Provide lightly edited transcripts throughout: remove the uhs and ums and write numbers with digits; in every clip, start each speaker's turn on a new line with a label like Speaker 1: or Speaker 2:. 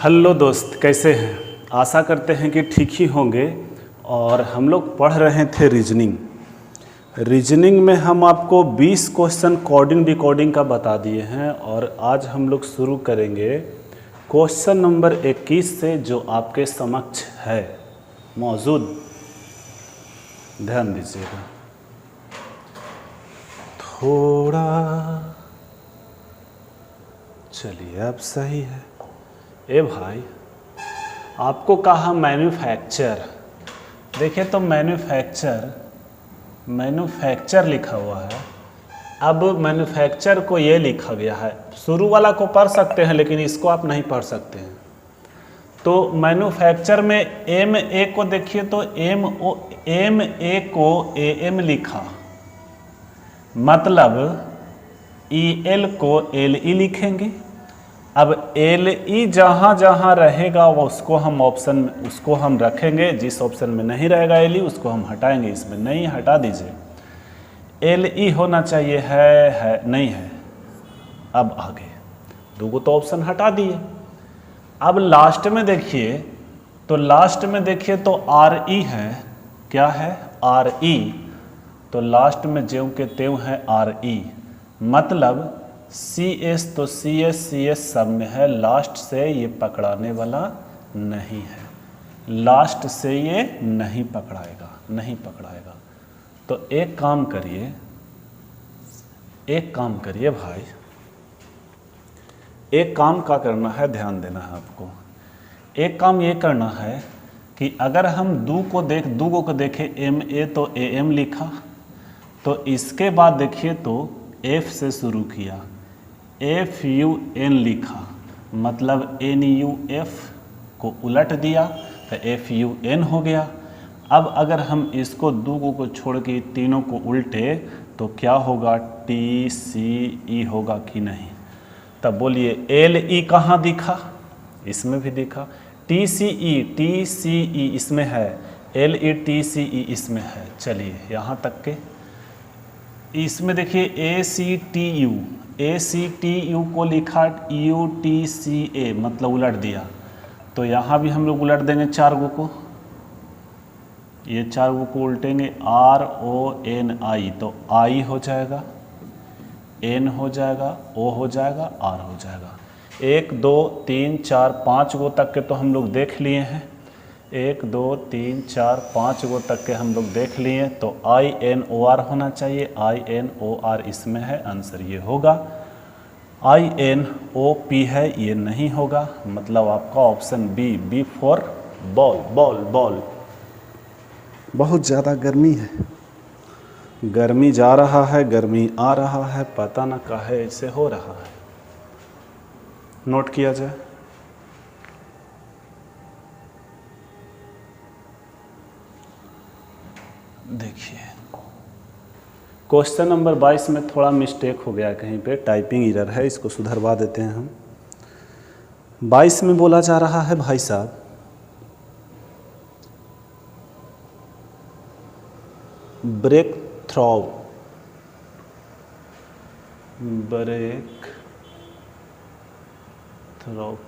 Speaker 1: Hello दोस्त, कैसे हैं? आशा करते हैं कि ठीक ही होंगे। और हम लोग पढ़ रहे थे रीजनिंग में हम आपको 20 क्वेश्चन कोडिंग डिकोडिंग का बता दिए हैं और आज हम लोग शुरू करेंगे क्वेश्चन नंबर 21 से, जो आपके समक्ष है मौजूद। ध्यान दीजिएगा थोड़ा। चलिए, अब सही है। ए भाई, आपको कहा मैन्युफैक्चर। देखिए तो मैन्युफैक्चर लिखा हुआ है। अब मैन्युफैक्चर को ये लिखा गया है, शुरू वाला को पढ़ सकते हैं लेकिन इसको आप नहीं पढ़ सकते हैं। तो मैन्युफैक्चर में एम ए को देखिए तो एम ए को ए एम लिखा, मतलब ई एल को एल ई लिखेंगे। अब एल ई जहाँ जहाँ रहेगा उसको हम रखेंगे। जिस ऑप्शन में नहीं रहेगा एल ई उसको हम हटाएंगे। इसमें नहीं, हटा दीजिए। एल ई होना चाहिए, है नहीं है। अब आगे दो तो ऑप्शन हटा दिए। अब लास्ट में देखिए तो आर ई है। क्या है? R E. तो लास्ट में ज्यों के त्यों है आर ई, मतलब सी एस। तो सी एस सब में है, लास्ट से ये पकड़ाने वाला नहीं है। लास्ट से ये नहीं पकड़ाएगा। तो एक काम करिए भाई, एक काम का करना है, ध्यान देना है आपको। एक काम ये करना है कि अगर हम दू को देखें एम ए तो ए एम लिखा, तो इसके बाद देखिए तो एफ से शुरू किया, एफ यू एन लिखा, मतलब एन यू एफ को उलट दिया तो एफ यू एन हो गया। अब अगर हम इसको दो को छोड़ के तीनों को उल्टे तो क्या होगा? टी सी ई होगा कि नहीं? तब बोलिए एल ई कहाँ दिखा? इसमें भी दिखा। टी सी ई इसमें है, एल ई टी सी ई इसमें है। चलिए यहाँ तक के। इसमें देखिए ए सी टी यू को लिखा यू टी सी ए, मतलब उलट दिया। तो यहाँ भी हम लोग उलट देंगे चार गो को, ये चार गो को उल्टेंगे, आर ओ एन आई, तो आई हो जाएगा, एन हो जाएगा, ओ हो जाएगा, आर हो जाएगा। 1 2 3 4 5 गो तक के तो हम लोग देख लिए हैं। 1 2 3 4 5 गो तक के हम लोग देख लिए। तो आई एन ओ आर होना चाहिए, आई एन ओ आर इसमें है, आंसर ये होगा। आई एन ओ पी है, ये नहीं होगा, मतलब आपका ऑप्शन बी फॉर बॉल। बहुत ज़्यादा गर्मी है, गर्मी जा रहा है, गर्मी आ रहा है, पता ना काहे ऐसे हो रहा है। नोट किया जाए। देखिए क्वेश्चन नंबर 22 में थोड़ा मिस्टेक हो गया, कहीं पे टाइपिंग एरर है, इसको सुधरवा देते हैं हम। 22 में बोला जा रहा है भाई साहब, ब्रेक थ्रो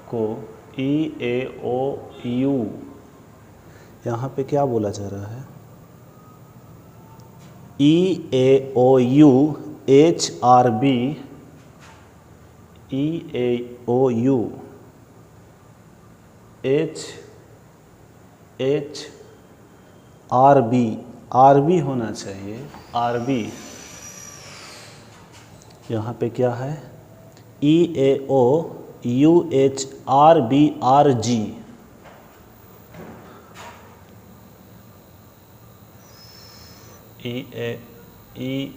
Speaker 1: को ई ए ओ यू, यहाँ पे क्या बोला जा रहा है? E A O U H R B, E A O U H R B होना चाहिए, आर बी। यहाँ पे क्या है? E A O U H R B R G. E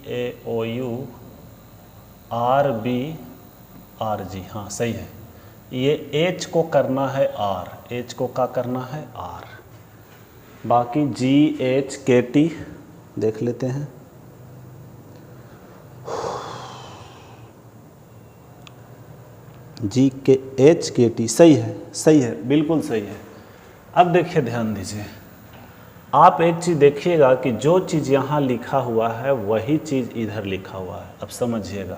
Speaker 1: A O U R B R G, हाँ सही है। ये एच को करना है आर, एच को क्या करना है? आर। बाकी जी एच के टी देख लेते हैं। जी के एच के टी सही है, बिल्कुल सही है। अब देखिए, ध्यान दीजिए, आप एक चीज़ देखिएगा कि जो चीज़ यहाँ लिखा हुआ है वही चीज़ इधर लिखा हुआ है। अब समझिएगा,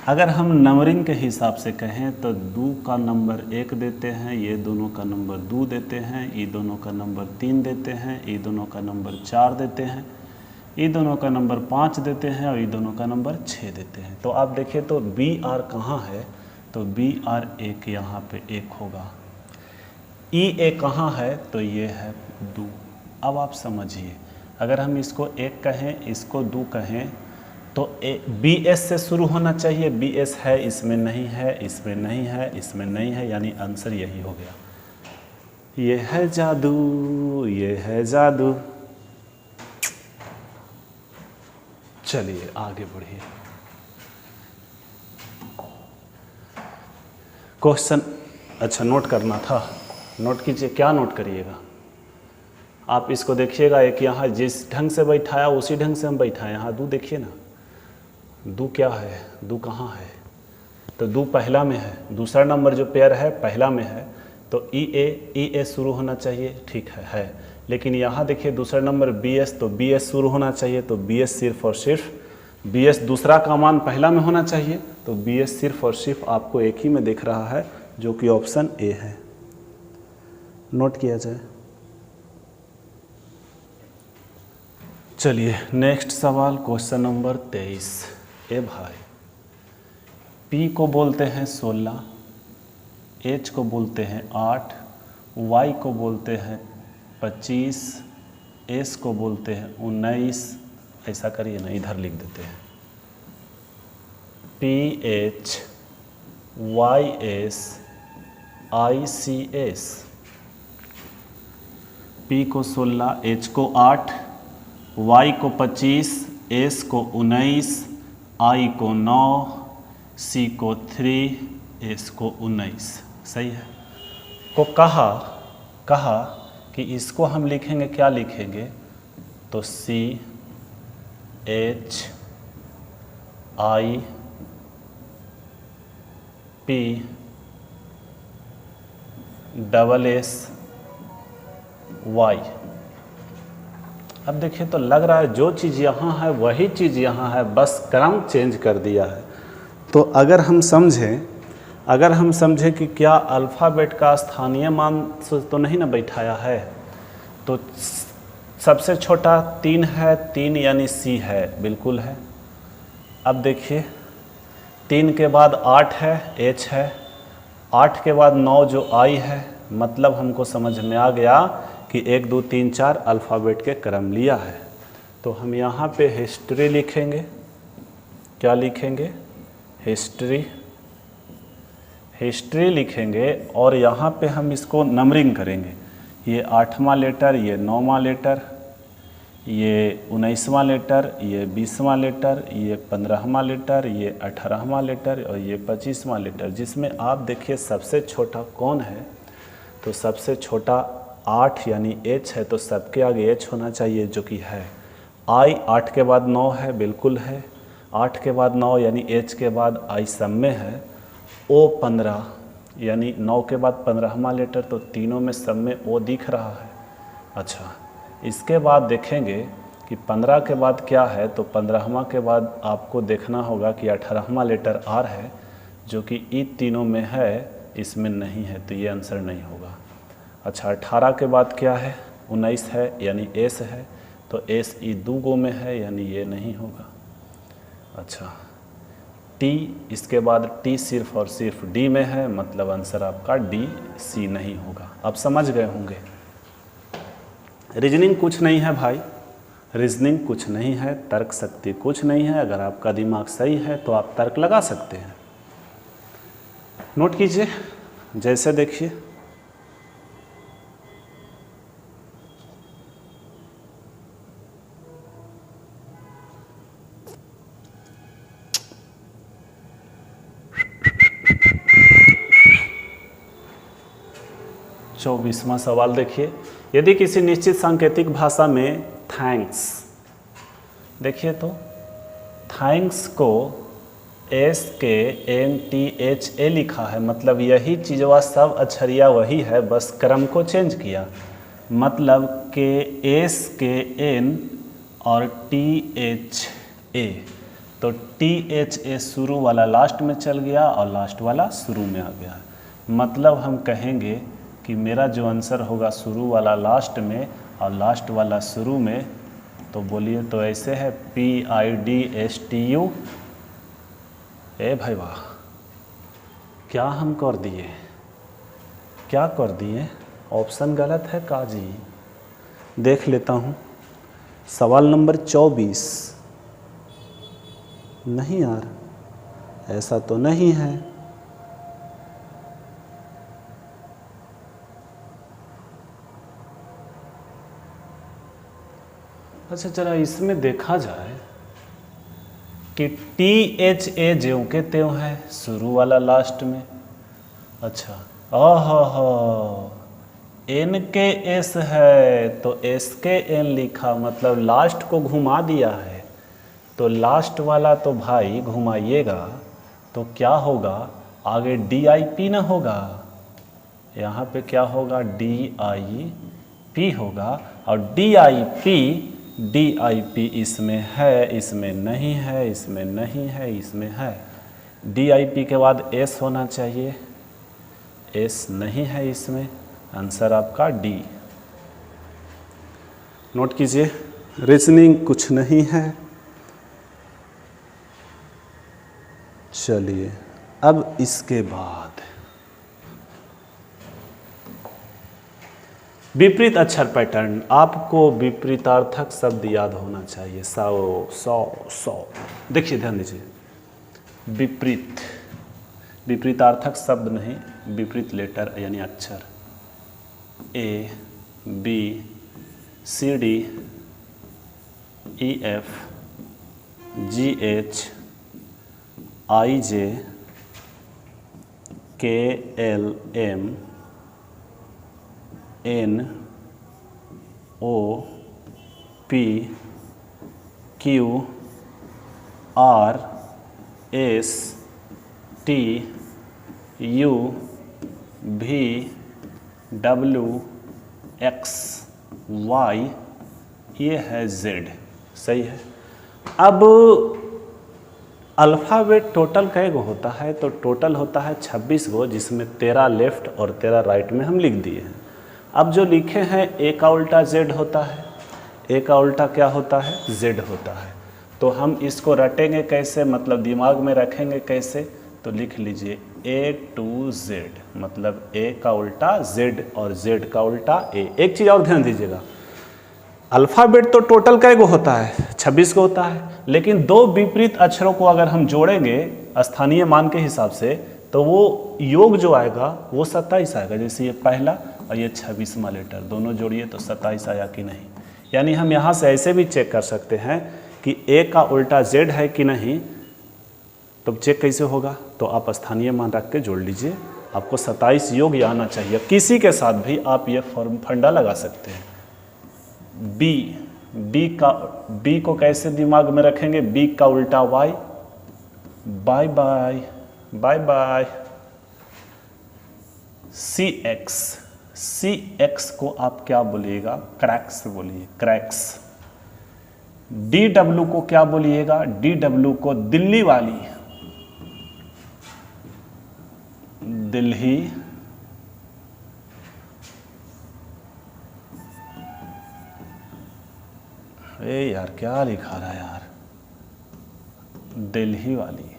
Speaker 1: अगर हम नंबरिंग के हिसाब से कहें तो 2 का नंबर 1 देते हैं, ये दोनों का नंबर 2 देते हैं, ये दोनों का नंबर 3 देते हैं, ये दोनों का नंबर 4 देते हैं, ये दोनों का नंबर 5 देते हैं और ये दोनों का नंबर 6 देते हैं। तो आप देखिए तो बी आर कहाँ है, तो बी आर एक यहाँ पे 1 होगा। ई ए कहाँ है, तो ये है 2। अब आप समझिए, अगर हम इसको 1 कहें, इसको 2 कहें, तो बी एस से शुरू होना चाहिए। बी एस है, इसमें नहीं है, इसमें नहीं है, इसमें नहीं है, यानी आंसर यही हो गया। ये है जादू, ये है जादू। चलिए आगे बढ़िए। क्वेश्चन, अच्छा नोट करना था, नोट कीजिए। क्या नोट करिएगा आप, इसको देखिएगा। एक यहाँ जिस ढंग से बैठाया उसी ढंग से हम बैठाए। यहाँ 2 देखिए ना, 2 क्या है, 2 कहाँ है, तो 2 पहला में है। दूसरा नंबर जो पेयर है पहला में है, तो ई ए शुरू होना चाहिए, ठीक है। लेकिन यहाँ देखिए दूसरा नंबर बी एस, तो बी एस शुरू होना चाहिए, तो बी एस सिर्फ और सिर्फ बी एस दूसरा का मान पहला में होना चाहिए, तो बी एस सिर्फ और सिर्फ आपको एक ही में दिख रहा है, जो कि ऑप्शन ए है। नोट किया जाए। चलिए नेक्स्ट सवाल, क्वेश्चन नंबर 23। ए भाई, P को बोलते हैं 16, H को बोलते हैं 8, Y को बोलते हैं 25, S को बोलते हैं 19। ऐसा करिए ना, इधर लिख देते हैं PH YS ICS। P को 16, H को 8, Y को 25, S को 19, I को 9, C को 3, S को 19। सही है। को कहा कि इसको हम लिखेंगे, क्या लिखेंगे, तो C H I P S Y। अब देखिए तो लग रहा है जो चीज़ यहाँ है वही चीज़ यहाँ है, बस क्रम चेंज कर दिया है। तो अगर हम समझें कि क्या अल्फ़ाबेट का स्थानीय मान तो नहीं ना बैठाया है, तो सबसे छोटा 3 है, 3 यानी सी है, बिल्कुल है। अब देखिए 3 के बाद 8 है, एच है, 8 के बाद 9 जो आई है, मतलब हमको समझ में आ गया कि 1 2 3 4 अल्फ़ाबेट के क्रम लिया है। तो हम यहाँ पे हिस्ट्री लिखेंगे। क्या लिखेंगे, हिस्ट्री लिखेंगे, और यहाँ पे हम इसको नंबरिंग करेंगे। ये 8वां लेटर, ये 9वां लेटर, ये 19वां लेटर, ये 20वां लेटर, ये 15वां लेटर, ये 18वां लेटर और ये 25वां लेटर। जिसमें आप देखिए सबसे छोटा कौन है, तो सबसे छोटा 8 यानी एच है, तो सबके आगे एच होना चाहिए, जो कि है। आई 8 के बाद 9 है, बिल्कुल है। 8 के बाद 9 यानी एच के बाद आई सब में है। ओ 15 यानी 9 के बाद 15वां लेटर, तो तीनों में सब में ओ दिख रहा है। अच्छा, इसके बाद देखेंगे कि 15 के बाद क्या है, तो 15वां के बाद आपको देखना होगा कि 18वां लेटर आर है, जो कि ई तीनों में है, इसमें नहीं है, तो ये आंसर नहीं होगा। अच्छा, 18 के बाद क्या है, 19 है, यानी एस है, तो एस ई 2 गो में है, यानी ये नहीं होगा। अच्छा, टी, इसके बाद टी सिर्फ और सिर्फ डी में है, मतलब आंसर आपका डी सी नहीं होगा। आप समझ गए होंगे। रीजनिंग कुछ नहीं है भाई, रीजनिंग कुछ नहीं है, तर्क शक्ति कुछ नहीं है। अगर आपका दिमाग सही है तो आप तर्क लगा सकते हैं। नोट कीजिए, जैसे देखिए चौबीसवां सवाल देखिए, यदि किसी निश्चित सांकेतिक भाषा में थैंक्स, देखिए तो थैंक्स को SKNTHA लिखा है, मतलब यही चीज़वा सब अक्षरिया वही है, बस क्रम को चेंज किया। मतलब के SKN और THA, तो THA शुरू वाला लास्ट में चल गया और लास्ट वाला शुरू में आ गया। मतलब हम कहेंगे कि मेरा जो आंसर होगा शुरू वाला लास्ट में और लास्ट वाला शुरू में, तो बोलिए तो ऐसे है PIDSTU। ए भाई वाह, क्या हम कर दिए, क्या कर दिए? ऑप्शन गलत है काजी। देख लेता हूँ सवाल नंबर 24। नहीं यार, ऐसा तो नहीं है। अच्छा चला इसमें देखा जाए कि THA ज्यों के त्यों है शुरू वाला लास्ट में। अच्छा N के S है तो S के N लिखा, मतलब लास्ट को घुमा दिया है। तो लास्ट वाला तो भाई घुमाइएगा तो क्या होगा, आगे DIP ना होगा, यहाँ पे क्या होगा DIP होगा। और DIP इसमें है, इसमें नहीं है, इसमें नहीं है, इसमें है। DIP के बाद S होना चाहिए, S नहीं है इसमें, आंसर आपका D। नोट कीजिए, रीजनिंग कुछ नहीं है। चलिए अब इसके बाद विपरीत अक्षर पैटर्न। आपको विपरीतार्थक शब्द याद होना चाहिए। 100। देखिए ध्यान दीजिए, विपरीत, विपरीतार्थक शब्द नहीं, विपरीत लेटर यानी अक्षर। A B C D E F G H I J K L M N O P Q R S T U V W X Y, ये है Z। सही है। अब अल्फ़ाबेट टोटल कै गो होता है, तो टोटल होता है 26 गो, जिसमें 13 लेफ्ट और 13 राइट में हम लिख दिए हैं। अब जो लिखे हैं A का उल्टा Z होता है, A का उल्टा क्या होता है, Z होता है। तो हम इसको रटेंगे कैसे, मतलब दिमाग में रखेंगे कैसे, तो लिख लीजिए A to Z, मतलब A का उल्टा Z और Z का उल्टा A। एक चीज़ और ध्यान दीजिएगा, अल्फ़ाबेट तो टोटल कै गो होता है, 26 गो होता है, लेकिन दो विपरीत अक्षरों को अगर हम जोड़ेंगे स्थानीय मान के हिसाब से, तो वो योग जो आएगा वो 27 आएगा। जैसे ये पहला और ये 26वां लेटर, दोनों जोड़िए तो 27 आया कि नहीं। यानी हम यहाँ से ऐसे भी चेक कर सकते हैं कि A का उल्टा Z है कि नहीं। तो चेक कैसे होगा, तो आप स्थानीय मान रख के जोड़ लीजिए, आपको 27 योग आना चाहिए। किसी के साथ भी आप ये फंडा लगा सकते हैं। B को कैसे दिमाग में रखेंगे, B का उल्टा Y, bye bye bye bye. CX को आप क्या बोलिएगा, क्रैक्स बोलिए, क्रैक्स। DW को क्या बोलिएगा, DW को दिल्ली वाली, दिल्ली। ए यार क्या लिखा रहा है यार, दिल्ली वाली।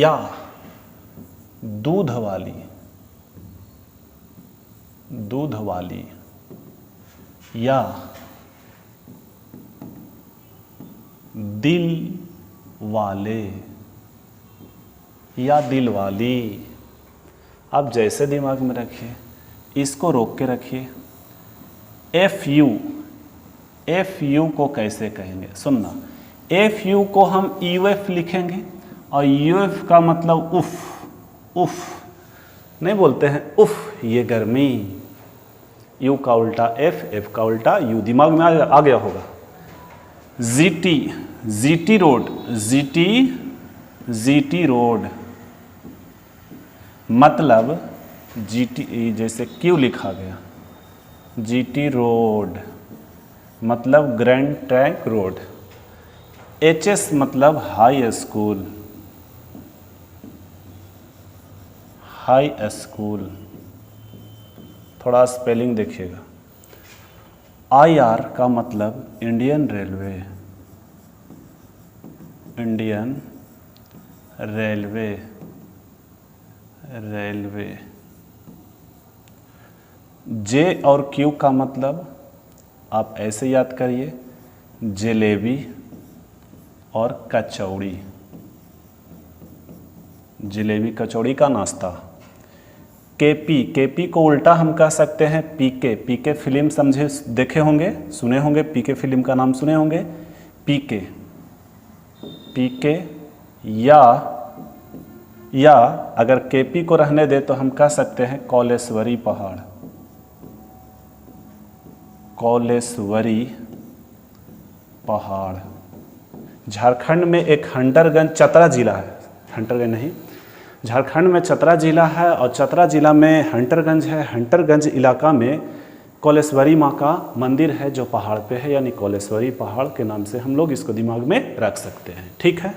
Speaker 1: या दूध वाली, दूध वाली। या दिल वाले, या दिल वाली। आप जैसे दिमाग में रखिए, इसको रोक के रखिए। FU को कैसे कहेंगे, सुनना। FU को हम UF लिखेंगे, और UF का मतलब उफ नहीं बोलते हैं, उफ ये गर्मी। U का उल्टा F, F का उल्टा U, दिमाग में आ गया होगा। GT रोड, GT रोड, मतलब GT, जैसे Q लिखा गया, GT रोड। मतलब ग्रैंड ट्रंक रोड। HS मतलब हाई स्कूल, हाई स्कूल। थोड़ा स्पेलिंग देखिएगा। IR का मतलब Indian railway, Indian railway, railway. J और Q का मतलब आप ऐसे याद करिए, जलेबी और कचौड़ी, जलेबी कचौड़ी का नाश्ता। KP को उल्टा हम कह सकते हैं PK फिल्म समझे देखे होंगे, सुने होंगे, PK फिल्म का नाम सुने होंगे। PK या अगर KP को रहने दे तो हम कह सकते हैं कौलेश्वरी पहाड़, कौलेश्वरी पहाड़। झारखंड में एक हंटरगंज, चतरा जिला है, हंटरगंज नहीं, झारखंड में चतरा जिला है और चतरा जिला में हंटरगंज है। हंटरगंज इलाका में कौलेश्वरी माँ का मंदिर है जो पहाड़ पे है, यानी कौलेश्वरी पहाड़ के नाम से हम लोग इसको दिमाग में रख सकते हैं। ठीक है।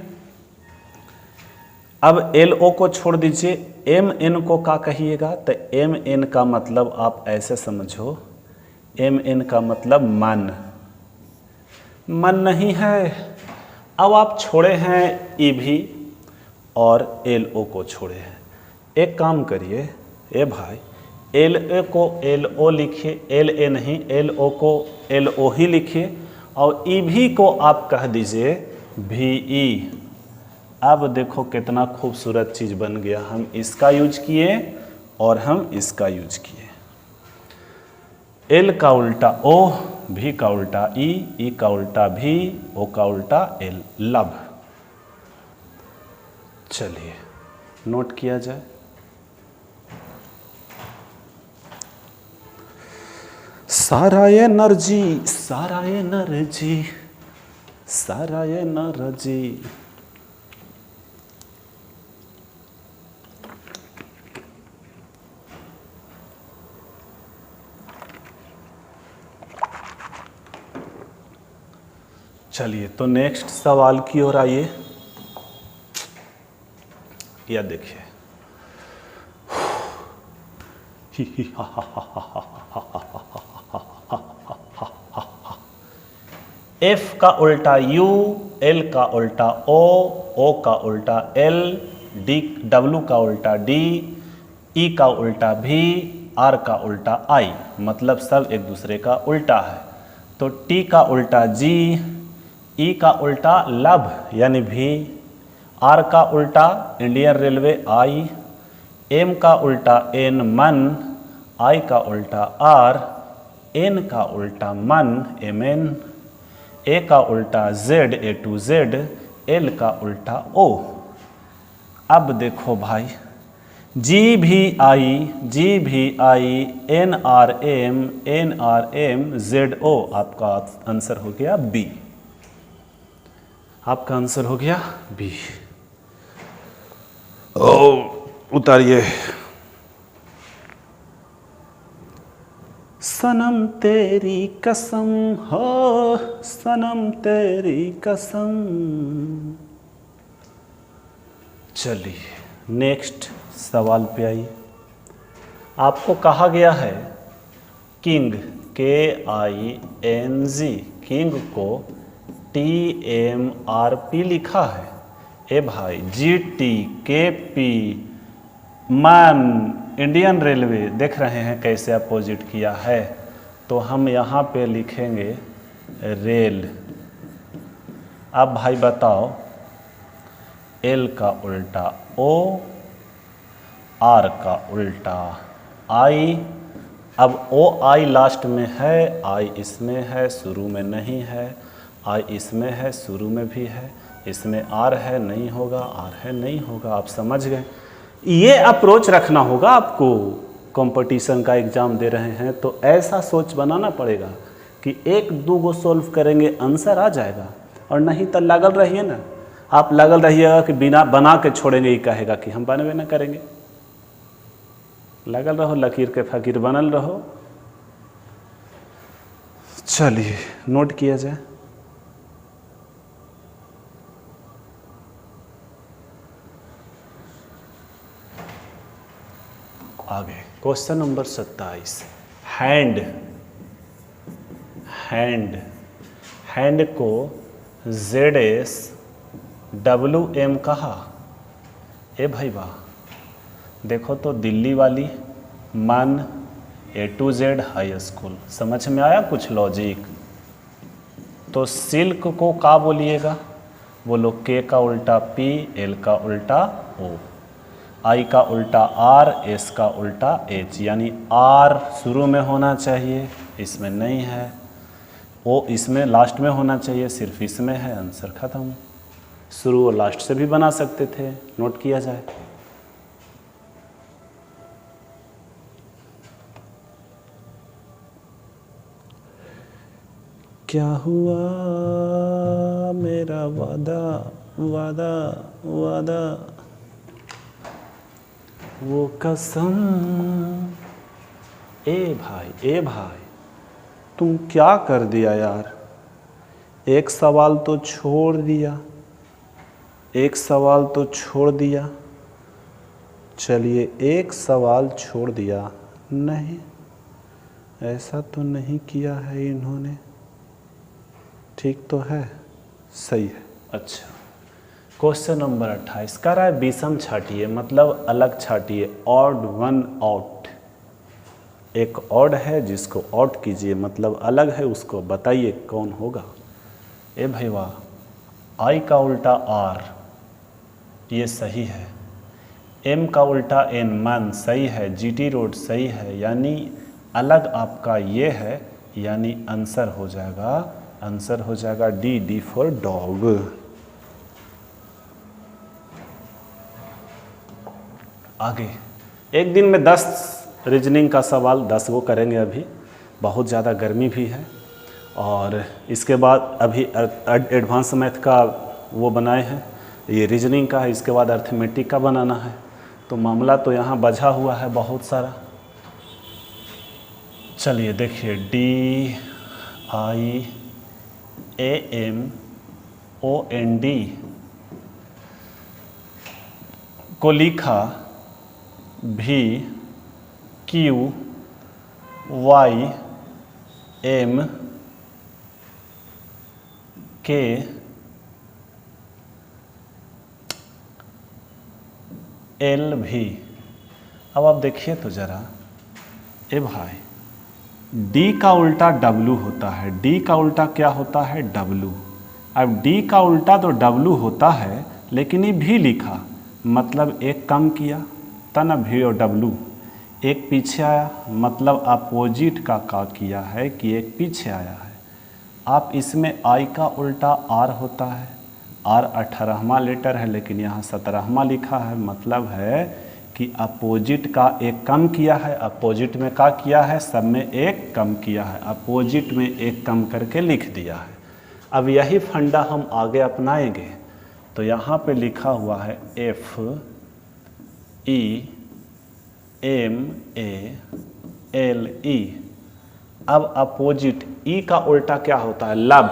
Speaker 1: अब LO को छोड़ दीजिए, MN को क्या कहिएगा, तो MN का मतलब आप ऐसे समझो, MN का मतलब मन, मन नहीं है। अब आप छोड़े हैं EV और LO को छोड़े हैं। एक काम करिए ए भाई, LA को LO लिखिए, LA नहीं, LO को LO ही लिखिए और EV को आप कह दीजिए VE। अब देखो कितना खूबसूरत चीज़ बन गया। हम इसका यूज किए और हम इसका यूज किए। L का उल्टा O, V का उल्टा E का उल्टा V, O का उल्टा L, लव। चलिए नोट किया जाए। सारा एनर्जी, सारा एनर्जी, सारा एनर्जी। चलिए तो नेक्स्ट सवाल की ओर आइए। या देखिए, F का उल्टा U, L का उल्टा O, O का उल्टा L, W का उल्टा D, E का उल्टा V, R का उल्टा I, मतलब सब एक दूसरे का उल्टा है। तो T का उल्टा G, E का उल्टा लव यानी V, R का उल्टा इंडियन रेलवे I, M का उल्टा N मन, I का उल्टा R, N का उल्टा मन MN, A का उल्टा Z A to Z, L का उल्टा O। अब देखो भाई, G भी I, NRM, Z O, आपका आंसर हो गया B। आपका आंसर हो गया B। उतारिए। सनम तेरी कसम हो, सनम तेरी कसम। चलिए नेक्स्ट सवाल पे आइए। आपको कहा गया है किंग, KING, किंग को TMRP लिखा है। ए भाई GT, KP, man, Indian railway देख रहे हैं कैसे अपोजिट किया है। तो हम यहाँ पे लिखेंगे रेल। अब भाई बताओ, L का उल्टा O, R का उल्टा I। अब OI लास्ट में है, I इसमें है, शुरू में नहीं है। I इसमें है, शुरू में भी है। इसमें R है, नहीं होगा, R है, नहीं होगा। आप समझ गए। ये अप्रोच रखना होगा आपको। कंपटीशन का एग्ज़ाम दे रहे हैं तो ऐसा सोच बनाना पड़ेगा कि एक दो गो सॉल्व करेंगे आंसर आ जाएगा। और नहीं तो लगल रहिए ना, आप लगल रहिएगा कि बिना बना के छोड़ेंगे, ये कहेगा कि हम बनवे ना करेंगे। लगल रहो, लकीर के फकीर बनल रहो। चलिए नोट किया जाए। आगे question number 27। Hand hand hand को ZS WM कहा। ए भाई वाह, देखो तो दिल्ली वाली मन A to Z high school, समझ में आया कुछ लॉजिक। तो सिल्क को क्या बोलिएगा, बोलो K का उल्टा P, L का उल्टा O, I का उल्टा R, S का उल्टा H, यानी R शुरू में होना चाहिए, इसमें नहीं है। O इसमें लास्ट में होना चाहिए, सिर्फ इसमें है, आंसर खत्म। शुरू और लास्ट से भी बना सकते थे, नोट किया जाए। क्या हुआ मेरा वादा वादा वादा, वो कसम। ए भाई तुम क्या कर दिया यार, एक सवाल तो छोड़ दिया, एक सवाल तो छोड़ दिया। चलिए एक सवाल छोड़ दिया, नहीं ऐसा तो नहीं किया है इन्होंने, ठीक तो है, सही है। अच्छा क्वेश्चन नंबर 28 कह रहा है विषम छाटिए, मतलब अलग छाटिए, ऑड वन आउट। एक ऑड है जिसको आउट कीजिए, मतलब अलग है, उसको बताइए कौन होगा। ए भाई वाह, आई का उल्टा आर, ये सही है। एम का उल्टा एन, मन, सही है। GT रोड सही है, यानी अलग आपका ये है, यानी आंसर हो जाएगा, आंसर हो जाएगा डी फॉर डॉग। आगे एक दिन में 10 रीजनिंग का सवाल 10 वो करेंगे, अभी बहुत ज़्यादा गर्मी भी है, और इसके बाद अभी एडवांस मैथ का वो बनाए हैं, ये रीजनिंग का है, इसके बाद अर्थमेटिक का बनाना है। तो मामला तो यहाँ बझा हुआ है बहुत सारा। चलिए देखिए, DIAMOND को लिखा VQYMKLV। अब आप देखिए तो ज़रा, ए भाई D का उल्टा W होता है, D का उल्टा क्या होता है, W। अब D का उल्टा तो W होता है, लेकिन ये भी लिखा, मतलब एक कम किया था ना, V और W, एक पीछे आया, मतलब अपोजिट का किया है कि एक पीछे आया है। आप इसमें I का उल्टा R होता है, R 18वां लेटर है, लेकिन यहाँ 17वां लिखा है, मतलब है कि अपोजिट का एक कम किया है। अपोजिट में क्या किया है, सब में एक कम किया है, अपोजिट में एक कम करके लिख दिया है। अब यही फंडा हम आगे अपनाएंगे, तो यहाँ पे लिखा हुआ है FEMALE। अब अपोजिट E का उल्टा क्या होता है, लब,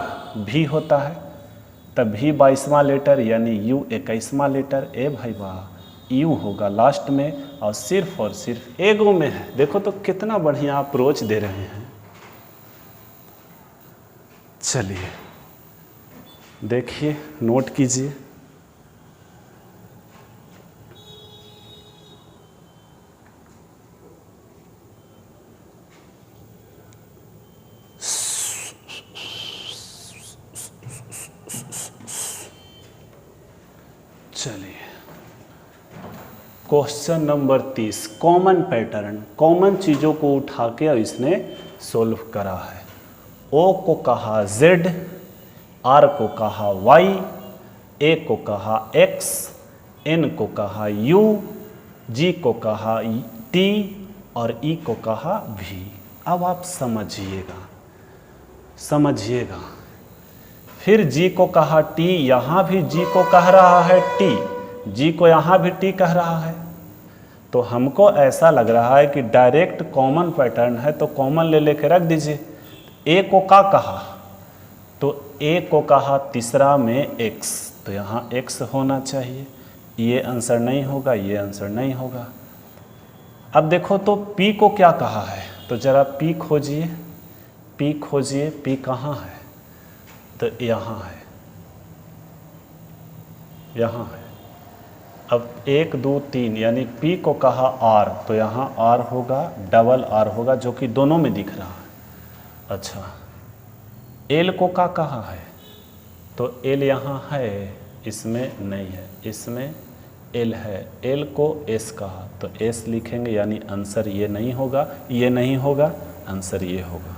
Speaker 1: भी होता है, तब भी 22वां लेटर, यानी U 21वां लेटर। ए भाई वाह, यू होगा लास्ट में, और सिर्फ एगो में है। देखो तो कितना बढ़िया अप्रोच दे रहे हैं। चलिए देखिए, नोट कीजिए। चलिए question number 30, common pattern, common चीज़ों को उठा के और इसने सोल्व करा है। O को कहा Z, R को कहा Y, A को कहा X, N को कहा U, G को कहा T और E को कहा V। अब आप समझिएगा। फिर G को कहा T, यहाँ भी G को कह रहा है T, G को यहाँ भी T कह रहा है। तो हमको ऐसा लग रहा है कि डायरेक्ट कॉमन पैटर्न है, तो कॉमन ले लेके रख दीजिए। ए को का कहा, तो ए को कहा तीसरा में x, तो यहाँ x होना चाहिए। ये आंसर नहीं होगा, ये आंसर नहीं होगा। अब देखो तो p को क्या कहा है, तो जरा p खोजिए, p खोजिए, p कहाँ है, तो यहाँ है, यहाँ है। अब 1 2 3 यानी p को कहा r, तो यहाँ r होगा, डबल r होगा, जो कि दोनों में दिख रहा है। अच्छा, l को का कहा है, तो l यहाँ है, इसमें नहीं है, इसमें l है। l को s कहा, तो s लिखेंगे, यानी आंसर ये नहीं होगा, ये नहीं होगा, आंसर ये होगा।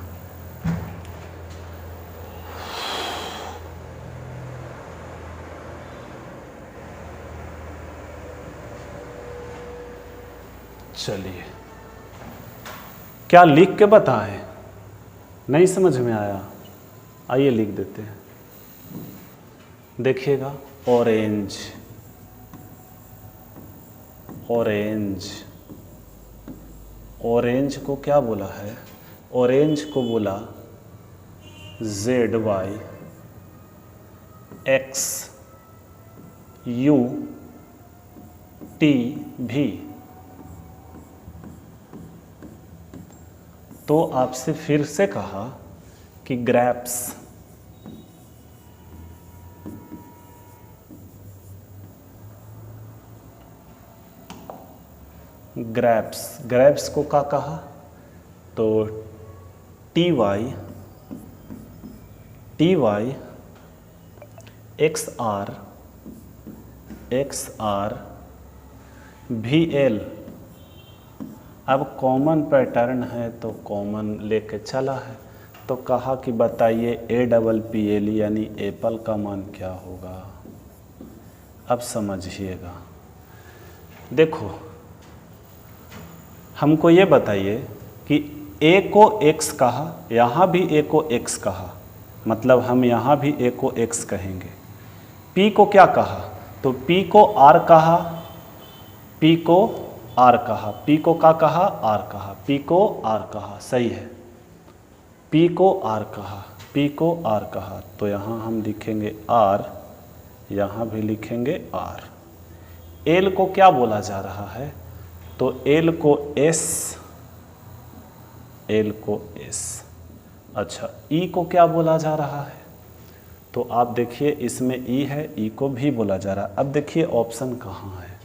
Speaker 1: चलिए, क्या लिख के बताएं, नहीं समझ में आया, आइए लिख देते हैं। देखिएगा, ऑरेंज, ऑरेंज, ऑरेंज को क्या बोला है, ऑरेंज को बोला ZY XUTV। तो आपसे फिर से कहा कि ग्रेप्स, ग्रेप्स, ग्रेप्स को क्या कहा, तो TY XR VL। अब कॉमन पैटर्न है तो कॉमन लेके चला है, तो कहा कि बताइए APPL यानी एप्पल का मान क्या होगा। अब समझिएगा, देखो हमको ये बताइए कि A को X कहा, यहाँ भी A को X कहा, मतलब हम यहाँ भी A को X कहेंगे। P को क्या कहा, तो P को R कहा, P को R कहा, P को क्या कहा, R कहा, P को R कहा, सही है। P को R कहा, P को R कहा, तो यहाँ हम लिखेंगे R, यहाँ भी लिखेंगे R। L को क्या बोला जा रहा है, तो L को S, L को S। अच्छा, E को क्या बोला जा रहा है, तो आप देखिए इसमें E है, E को भी बोला जा रहा है। अब देखिए ऑप्शन कहाँ है,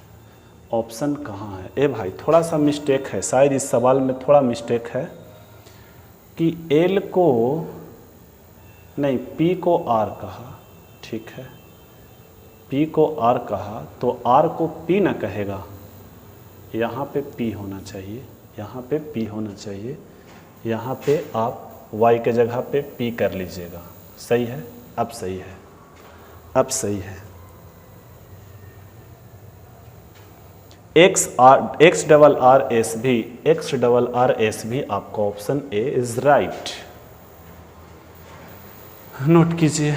Speaker 1: ऑप्शन कहाँ है। ए भाई थोड़ा सा मिस्टेक है, शायद इस सवाल में थोड़ा मिस्टेक है कि L को नहीं, P को R कहा, ठीक है, P को R कहा, तो R को P ना कहेगा, यहाँ पे P होना चाहिए, यहाँ पे P होना चाहिए, यहाँ पे आप Y के जगह पे P कर लीजिएगा, सही है। अब सही है, अब सही है। XRRSV आपका option A is right. Note कीजिए।